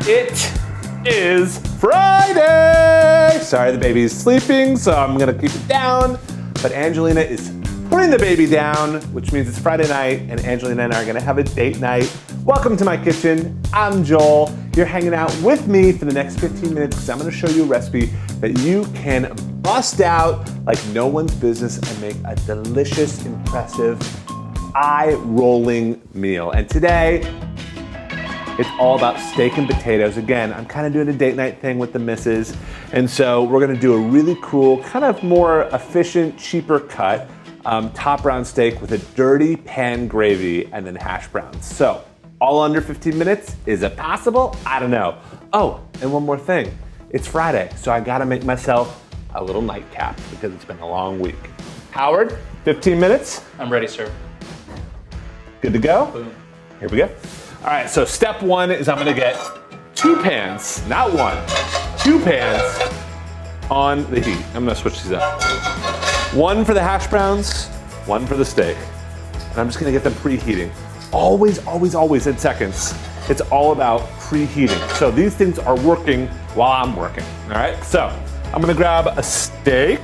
It is Friday! Sorry, the baby's sleeping, so I'm gonna keep it down. But Angelina is putting the baby down, which means it's Friday night, and Angelina and I are gonna have a date night. Welcome to my kitchen. I'm Joel. You're hanging out with me for the next 15 minutes because I'm gonna show you a recipe that you can bust out like no one's business and make a delicious, impressive, eye-rolling meal. And today, it's all about steak and potatoes. Again, I'm kind of doing a date night thing with the missus. And so we're gonna do a really cool, kind of more efficient, cheaper cut top round steak with a dirty pan gravy and then hash browns. So all under 15 minutes. Is it possible? I don't know. Oh, and one more thing. It's Friday, so I gotta make myself a little nightcap because it's been a long week. Howard, 15 minutes? I'm ready, sir. Good to go? Boom. Here we go. All right, so step one is I'm gonna get 2 pans, not 1, 2 pans on the heat. I'm gonna switch these up. 1 for the hash browns, 1 for the steak. And I'm just gonna get them preheating. Always, always, always in seconds. It's all about preheating. So these things are working while I'm working, all right? So I'm gonna grab a steak.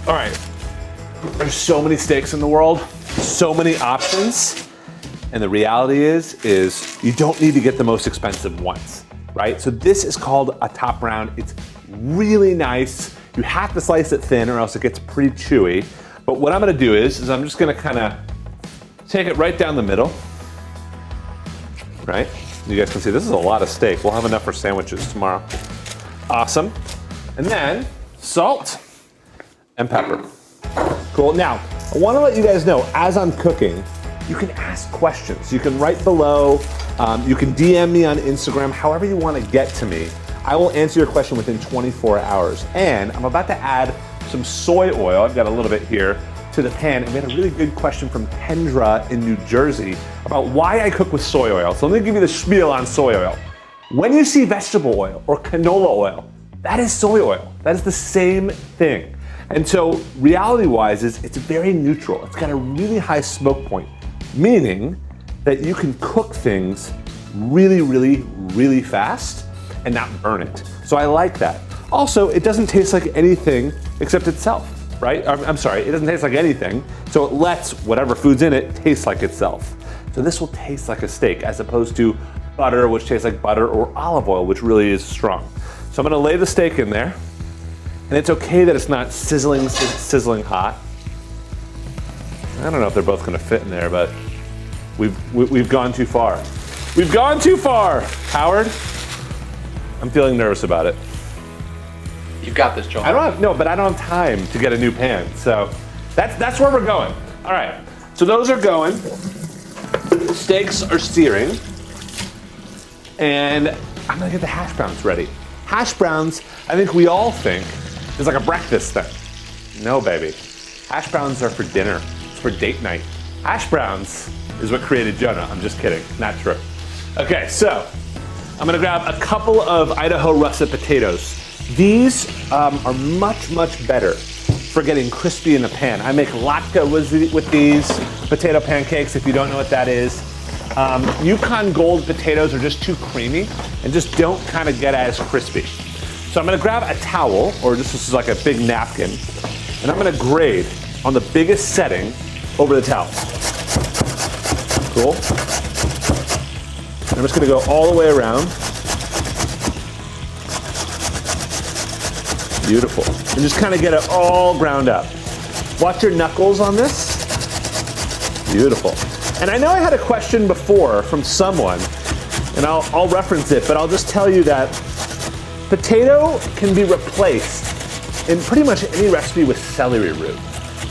All right, there's so many steaks in the world, so many options. And the reality is you don't need to get the most expensive ones, right? So this is called a top round. It's really nice. You have to slice it thin or else it gets pretty chewy. But what I'm gonna do is I'm just gonna kinda take it right down the middle, right? You guys can see this is a lot of steak. We'll have enough for sandwiches tomorrow. Awesome. And then salt and pepper. Cool. Now, I wanna let you guys know, as I'm cooking, you can ask questions. You can write below. You can DM me on Instagram, however you want to get to me. I will answer your question within 24 hours. And I'm about to add some soy oil, I've got a little bit here, to the pan. And we had a really good question from Kendra in New Jersey about why I cook with soy oil. So let me give you the spiel on soy oil. When you see vegetable oil or canola oil, that is soy oil. That is the same thing. And so reality-wise is it's very neutral. It's got a really high smoke point, meaning that you can cook things really, really, really fast and not burn it. So I like that. Also, it doesn't taste like anything except itself, right? I'm sorry, it doesn't taste like anything, so it lets whatever food's in it taste like itself. So this will taste like a steak as opposed to butter, which tastes like butter, or olive oil, which really is strong. So I'm gonna lay the steak in there, and it's okay that it's not sizzling hot. I don't know if they're both gonna fit in there, but we've gone too far. We've gone too far, Howard. I'm feeling nervous about it. You've got this, Joel. I don't have time to get a new pan. So that's where we're going. All right, so those are going. Steaks are searing. And I'm gonna get the hash browns ready. Hash browns, I think we all think, is like a breakfast thing. No, baby. Hash browns are for dinner. For date night. Hash browns is what created Jonah. I'm just kidding, not true. Okay, so I'm gonna grab a couple of Idaho russet potatoes. These are much, much better for getting crispy in the pan. I make latke with these potato pancakes, if you don't know what that is. Yukon Gold potatoes are just too creamy and just don't kind of get as crispy. So I'm gonna grab a towel, or this is like a big napkin, and I'm gonna grade on the biggest setting over the towel. Cool. I'm just gonna go all the way around. Beautiful. And just kind of get it all ground up. Watch your knuckles on this. Beautiful. And I know I had a question before from someone, and I'll reference it, but I'll just tell you that potato can be replaced in pretty much any recipe with celery root.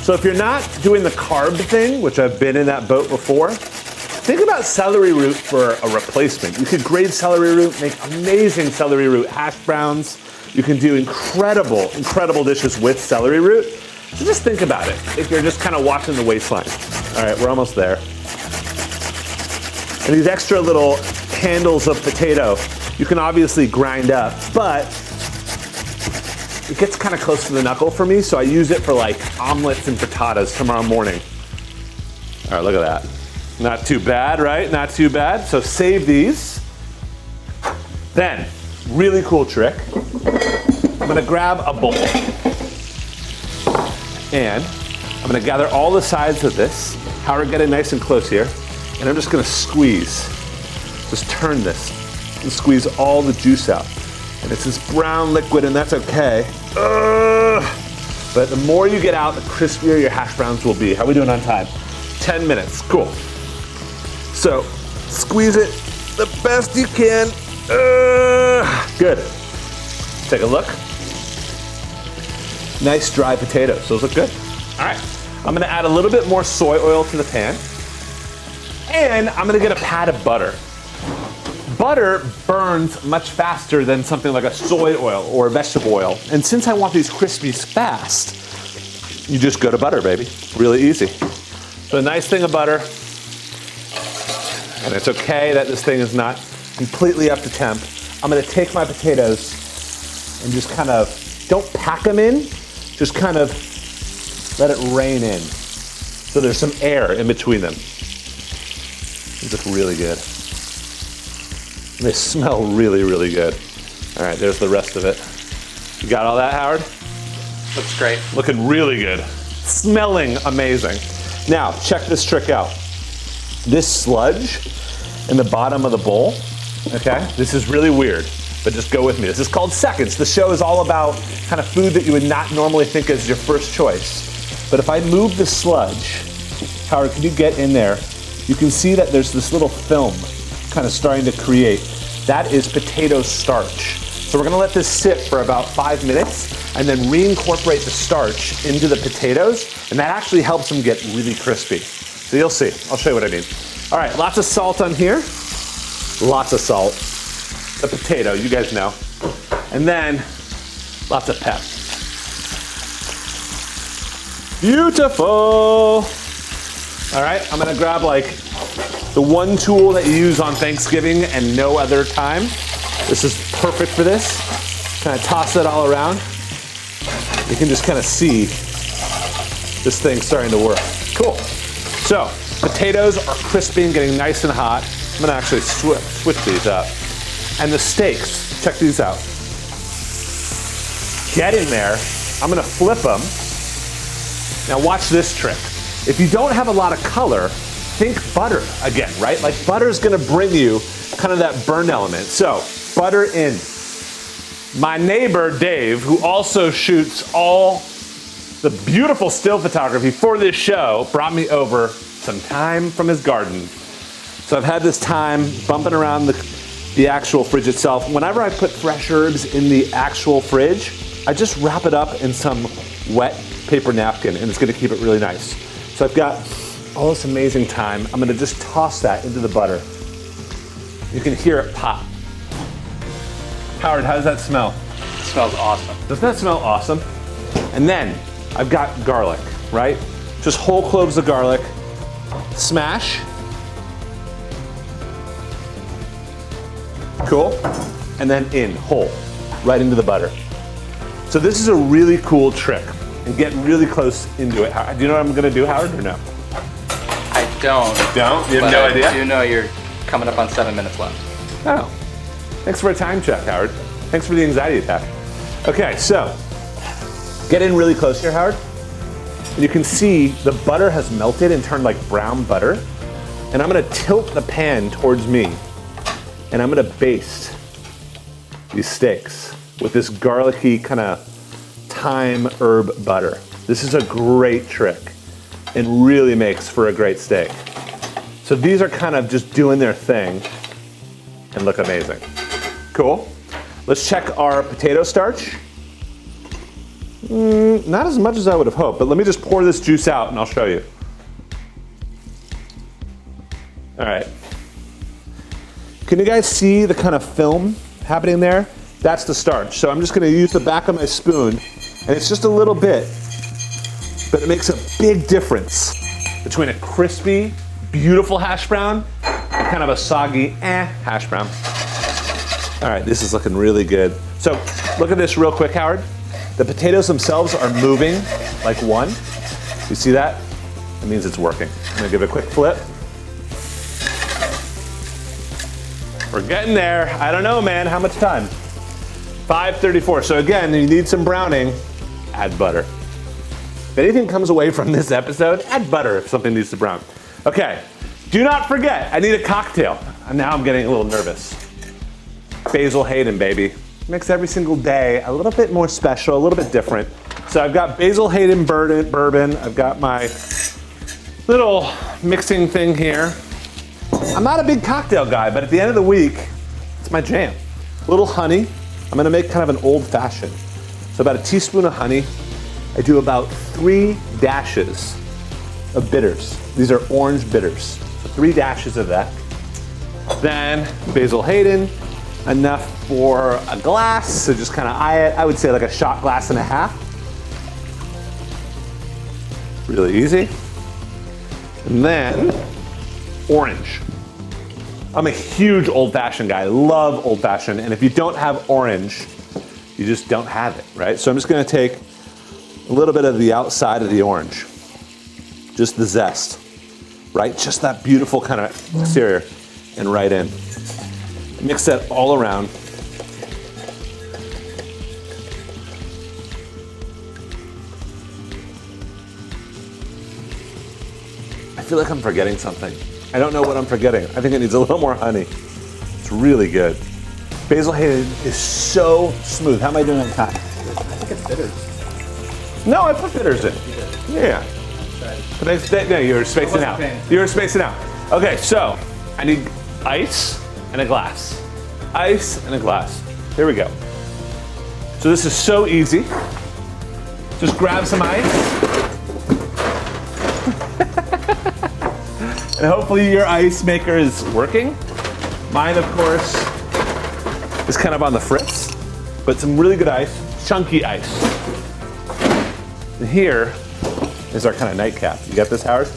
So if you're not doing the carb thing, which I've been in that boat before, think about celery root for a replacement. You could grate celery root, make amazing celery root hash browns. You can do incredible, incredible dishes with celery root. So just think about it if you're just kind of watching the waistline. All right, we're almost there. And these extra little handles of potato, you can obviously grind up, but it gets kind of close to the knuckle for me, so I use it for like omelets and frittatas tomorrow morning. All right, look at that. Not too bad, right? Not too bad. So save these. Then, really cool trick. I'm gonna grab a bowl and I'm gonna gather all the sides of this. Howard, get it nice and close here. And I'm just gonna squeeze. Just turn this and squeeze all the juice out. And it's this brown liquid, and that's okay. But the more you get out, the crispier your hash browns will be. How are we doing on time? 10 minutes, cool. So, squeeze it the best you can. Good. Take a look. Nice dry potatoes, those look good. All right, I'm gonna add a little bit more soy oil to the pan. And I'm gonna get a pat of butter. Butter burns much faster than something like a soy oil or vegetable oil. And since I want these crispies fast, you just go to butter, baby. Really easy. So a nice thing of butter. And it's okay that this thing is not completely up to temp. I'm gonna take my potatoes and just kind of, don't pack them in, just kind of let it rain in. So there's some air in between them. These look really good. They smell really, really good. All right, there's the rest of it. You got all that, Howard? Looks great. Looking really good. Smelling amazing. Now, check this trick out. This sludge in the bottom of the bowl, okay? This is really weird, but just go with me. This is called seconds. The show is all about kind of food that you would not normally think is your first choice. But if I move the sludge, Howard, can you get in there? You can see that there's this little film kind of starting to create. That is potato starch. So we're gonna let this sit for about 5 minutes and then reincorporate the starch into the potatoes, and that actually helps them get really crispy. So you'll see, I'll show you what I mean. All right, lots of salt on here. Lots of salt. The potato, you guys know. And then lots of pep. Beautiful. All right, I'm gonna grab like the one tool that you use on Thanksgiving and no other time. This is perfect for this. Kind of toss it all around. You can just kind of see this thing starting to work. Cool. So, potatoes are crispy and getting nice and hot. I'm gonna actually switch these up. And the steaks, check these out. Get in there. I'm gonna flip them. Now watch this trick. If you don't have a lot of color, think butter again, right? Like butter's gonna bring you kind of that burn element. So, butter in. My neighbor, Dave, who also shoots all the beautiful still photography for this show, brought me over some thyme from his garden. So I've had this thyme bumping around the actual fridge itself. Whenever I put fresh herbs in the actual fridge, I just wrap it up in some wet paper napkin, and it's gonna keep it really nice. So I've got all this amazing thyme. I'm gonna just toss that into the butter. You can hear it pop. Howard, how does that smell? It smells awesome. Doesn't that smell awesome? And then I've got garlic, right? Just whole cloves of garlic. Smash. Cool. And then in, whole, right into the butter. So this is a really cool trick. And get really close into it. Do you know what I'm gonna do, Howard, or no? I don't. Don't? You have no idea? I do know you're coming up on 7 minutes left. Oh. Thanks for a time check, Howard. Thanks for the anxiety attack. Okay, so get in really close here, Howard. And you can see the butter has melted and turned like brown butter. And I'm gonna tilt the pan towards me. And I'm gonna baste these steaks with this garlicky kind of thyme herb butter. This is a great trick and really makes for a great steak. So these are kind of just doing their thing and look amazing. Cool. Let's check our potato starch. Not as much as I would have hoped, but let me just pour this juice out and I'll show you. All right. Can you guys see the kind of film happening there? That's the starch. So I'm just gonna use the back of my spoon, and it's just a little bit, but it makes a big difference between a crispy, beautiful hash brown and kind of a soggy, hash brown. All right, this is looking really good. So look at this real quick, Howard. The potatoes themselves are moving like one. You see that? That means it's working. I'm gonna give it a quick flip. We're getting there. I don't know, man. How much time? 5:34. So again, you need some browning. Add butter. If anything comes away from this episode, add butter if something needs to brown. Okay. Do not forget, I need a cocktail. Now I'm getting a little nervous. Basil Hayden, baby. Makes every single day a little bit more special, a little bit different. So I've got Basil Hayden bourbon. I've got my little mixing thing here. I'm not a big cocktail guy, but at the end of the week, it's my jam. A little honey. I'm gonna make kind of an old fashioned. So about a teaspoon of honey. I do about 3 dashes of bitters. These are orange bitters. So 3 dashes of that. Then Basil Hayden, enough for a glass. So just kind of eye it. I would say like a shot glass and a half. Really easy. And then orange. I'm a huge old-fashioned guy. I love old-fashioned, and if you don't have orange, you just don't have it, right? So I'm just gonna take a little bit of the outside of the orange, just the zest, right? Just that beautiful kind of exterior, and right in. Mix that all around. I feel like I'm forgetting something. I don't know what I'm forgetting. I think it needs a little more honey. It's really good. Basil Hayden is so smooth. How am I doing on time? I think it's bitters. No, I put bitters in. Yeah. But no, you were spacing out. You were spacing out. Okay, so I need ice and a glass. Ice and a glass. Here we go. So this is so easy. Just grab some ice. And hopefully your ice maker is working. Mine, of course, is kind of on the fritz, but some really good ice, chunky ice. And here is our kind of nightcap. You got this, Howard?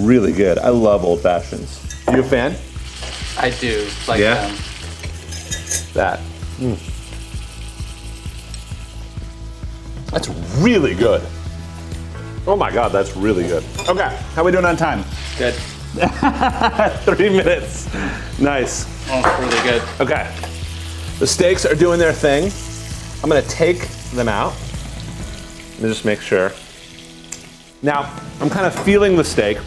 Really good. I love old fashions. You a fan? I do like Yeah? them. That. That's really good. Oh my God, that's really good. Okay, how we doing on time? Good. 3 minutes. Nice. Oh, really good. Okay. The steaks are doing their thing. I'm gonna take them out. Let me just make sure. Now, I'm kind of feeling the steak,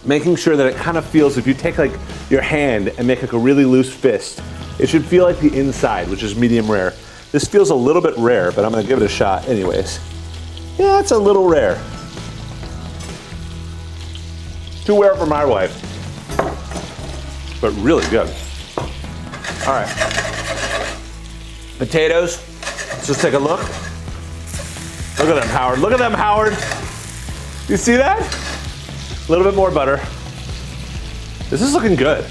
making sure that it kind of feels, if you take like your hand and make like a really loose fist, it should feel like the inside, which is medium rare. This feels a little bit rare, but I'm gonna give it a shot anyways. Yeah, it's a little rare. Too rare for my wife, but really good. All right. Potatoes, let's just take a look. Look at them, Howard. Look at them, Howard. You see that? A little bit more butter. This is looking good.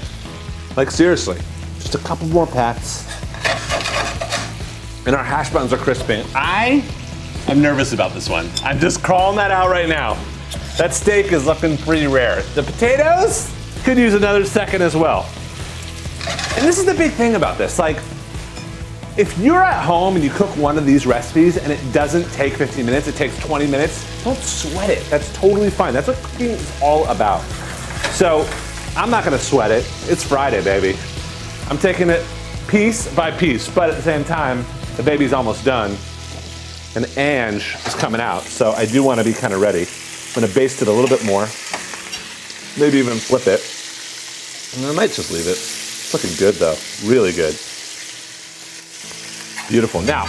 Like seriously, just a couple more pats. And our hash browns are crisping. I'm nervous about this one. I'm just calling that out right now. That steak is looking pretty rare. The potatoes could use another second as well. And this is the big thing about this. Like, if you're at home and you cook one of these recipes and it doesn't take 15 minutes, it takes 20 minutes, don't sweat it. That's totally fine. That's what cooking is all about. So I'm not gonna sweat it. It's Friday, baby. I'm taking it piece by piece, but at the same time, the baby's almost done. And Ange is coming out, so I do want to be kind of ready. I'm going to baste it a little bit more, maybe even flip it, and I might just leave it. It's looking good though, really good. Beautiful. Now,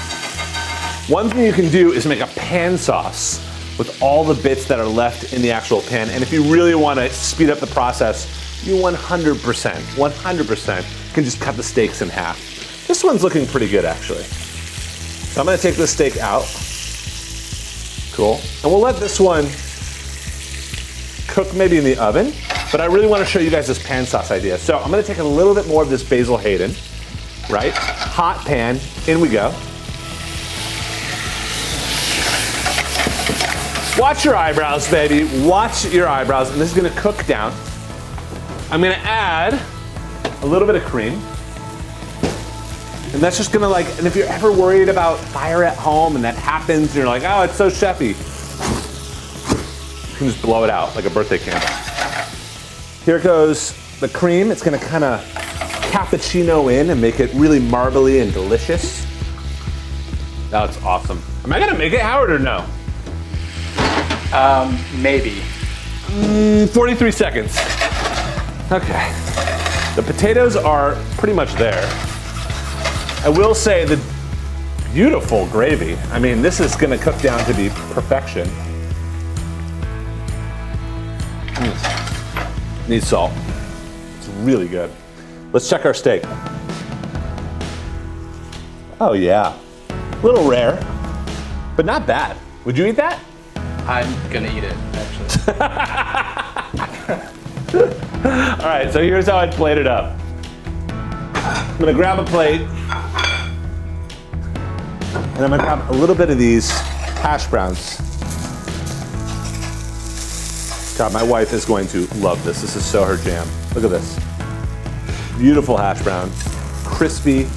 one thing you can do is make a pan sauce with all the bits that are left in the actual pan, and if you really want to speed up the process, you 100% can just cut the steaks in half. This one's looking pretty good actually. So I'm gonna take this steak out. Cool. And we'll let this one cook maybe in the oven, but I really wanna show you guys this pan sauce idea. So I'm gonna take a little bit more of this Basil Hayden, right? Hot pan, in we go. Watch your eyebrows, baby. Watch your eyebrows, and this is gonna cook down. I'm gonna add a little bit of cream. And that's just gonna and if you're ever worried about fire at home and that happens, and you're like, oh, it's so chefy, you can just blow it out like a birthday candle. Here goes the cream. It's gonna kind of cappuccino in and make it really marbly and delicious. That's awesome. Am I gonna make it, Howard, or no? Maybe. 43 seconds. Okay. The potatoes are pretty much there. I will say the beautiful gravy. I mean, this is gonna cook down to be perfection. Needs salt. It's really good. Let's check our steak. Oh yeah. A little rare, but not bad. Would you eat that? I'm gonna eat it, actually. All right, so here's how I'd plate it up. I'm gonna grab a plate, and I'm gonna grab a little bit of these hash browns. God, my wife is going to love this. This is so her jam. Look at this. Beautiful hash brown, crispy,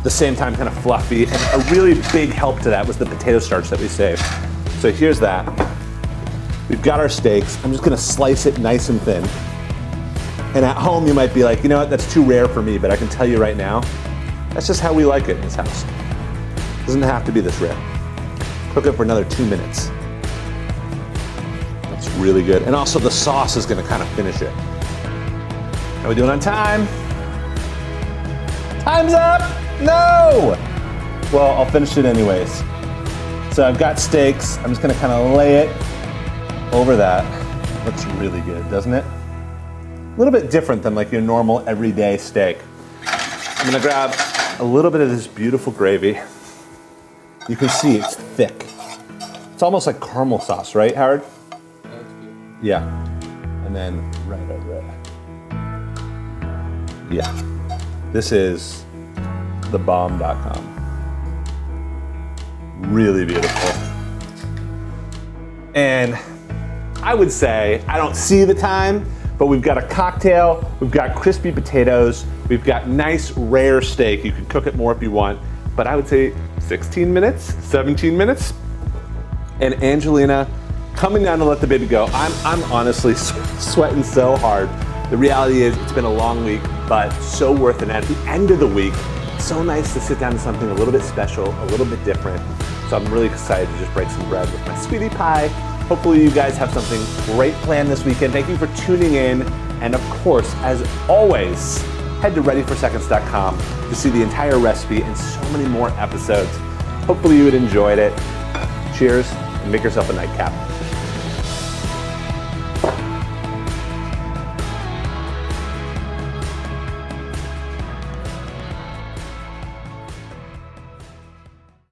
the same time kind of fluffy, and a really big help to that was the potato starch that we saved. So here's that. We've got our steaks. I'm just gonna slice it nice and thin. And at home you might be like, you know what, that's too rare for me, but I can tell you right now, that's just how we like it in this house. Doesn't have to be this rare. Cook it for another 2 minutes. That's really good. And also the sauce is gonna kind of finish it. How are we doing on time? Time's up! No! Well, I'll finish it anyways. So I've got steaks. I'm just gonna kind of lay it over that. Looks really good, doesn't it? A little bit different than like your normal everyday steak. I'm gonna grab a little bit of this beautiful gravy. You can see it's thick. It's almost like caramel sauce, right, Howard? That's good. Yeah. And then right over it. Yeah. This is thebomb.com. Really beautiful. And I would say, I don't see the time, but we've got a cocktail, we've got crispy potatoes, we've got nice rare steak. You can cook it more if you want, but I would say 16 minutes, 17 minutes. And Angelina coming down to let the baby go. I'm honestly sweating so hard. The reality is it's been a long week, but so worth it. At the end of the week, it's so nice to sit down to something a little bit special, a little bit different. So I'm really excited to just break some bread with my sweetie pie. Hopefully you guys have something great planned this weekend. Thank you for tuning in. And of course, as always, head to readyforseconds.com to see the entire recipe and so many more episodes. Hopefully you had enjoyed it. Cheers and make yourself a nightcap.